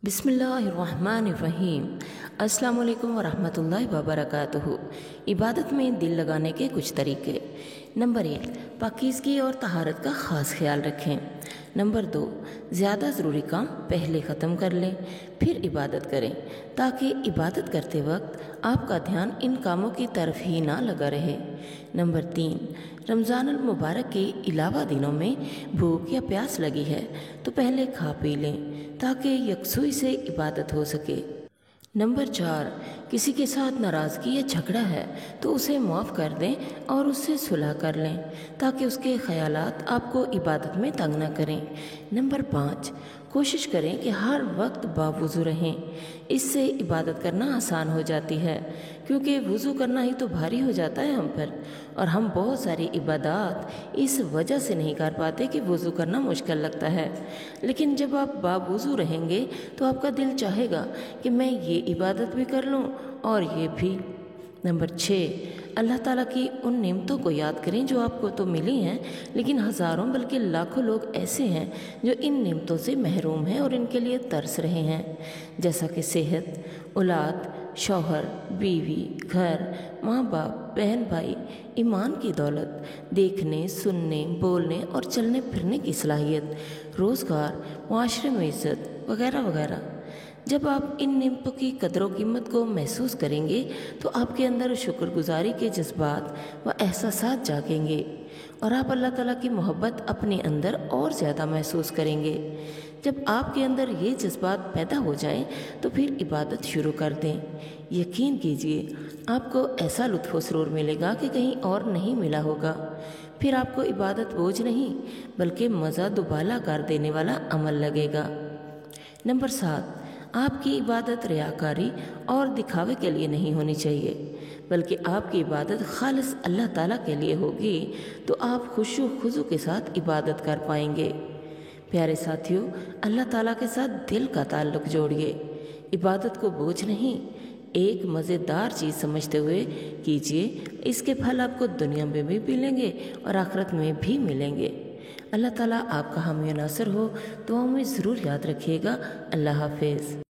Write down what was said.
बिस्मिल्लाहिर्रहमानिर्रहीम। अस्सलाम वालेकुम वरहमतुल्लाहि वबरकातुहू। इबादत में दिल लगाने के कुछ तरीके। नंबर 1, पाकीज़गी और तहारत का ख़ास ख्याल रखें। नंबर 2, ज़्यादा ज़रूरी काम पहले ख़त्म कर लें, फिर इबादत करें, ताकि इबादत करते वक्त आपका ध्यान इन कामों की तरफ ही ना लगा रहे। नंबर 3, रमज़ान अल मुबारक के अलावा दिनों में भूख या प्यास लगी है तो पहले खा पी लें, ताकि यकसुई से इबादत हो सके। नंबर 4, किसी के साथ नाराज़गी या झगड़ा है तो उसे माफ़ कर दें और उससे सुलह कर लें, ताकि उसके ख़यालात आपको इबादत में तंग न करें। नंबर 5, कोशिश करें कि हर वक्त बावुज़ू रहें। इससे इबादत करना आसान हो जाती है, क्योंकि वुज़ू करना ही तो भारी हो जाता है हम पर, और हम बहुत सारी इबादत इस वजह से नहीं कर पाते कि वुज़ू करना मुश्किल लगता है। लेकिन जब आप बावुज़ू रहेंगे तो आपका दिल चाहेगा कि मैं ये इबादत भी कर लूँ और ये भी। नंबर 6, अल्लाह ताला की उन नेमतों को याद करें जो आपको तो मिली हैं, लेकिन हज़ारों बल्कि लाखों लोग ऐसे हैं जो इन नेमतों से महरूम हैं और इनके लिए तरस रहे हैं, जैसा कि सेहत, औलाद, शौहर, बीवी, घर, माँ बाप, बहन भाई, ईमान की दौलत, देखने, सुनने, बोलने और चलने फिरने की सलाहियत, रोज़गार, माशरे में इज़्ज़त वगैरह वगैरह। जब आप इन नेमतों की कदर कीमत को महसूस करेंगे तो आपके अंदर शुक्रगुजारी के जज्बात व एहसासात जागेंगे और आप अल्लाह ताला की मोहब्बत अपने अंदर और ज़्यादा महसूस करेंगे। जब आपके अंदर ये जज्बात पैदा हो जाएं तो फिर इबादत शुरू कर दें। यकीन कीजिए, आपको ऐसा लुत्फ़ व सुरूर मिलेगा कि कहीं और नहीं मिला होगा। फिर आपको इबादत बोझ नहीं बल्कि मज़ा दुबाला कर देने वाला अमल लगेगा। नंबर 7, आपकी इबादत रियाकारी और दिखावे के लिए नहीं होनी चाहिए, बल्कि आपकी इबादत खालिस अल्लाह ताला के लिए होगी, तो आप खुशू खुजू के साथ इबादत कर पाएंगे। प्यारे साथियों, अल्लाह ताला के साथ दिल का ताल्लुक़ जोड़िए। इबादत को बोझ नहीं, एक मज़ेदार चीज़ समझते हुए कीजिए। इसके फल आपको दुनिया में भी मिलेंगे और आखिरत में भी मिलेंगे। अल्लाह ताला आपका हामी नासर हो। दुआओं में ज़रूर याद रखिएगा। अल्लाह हाफिज़।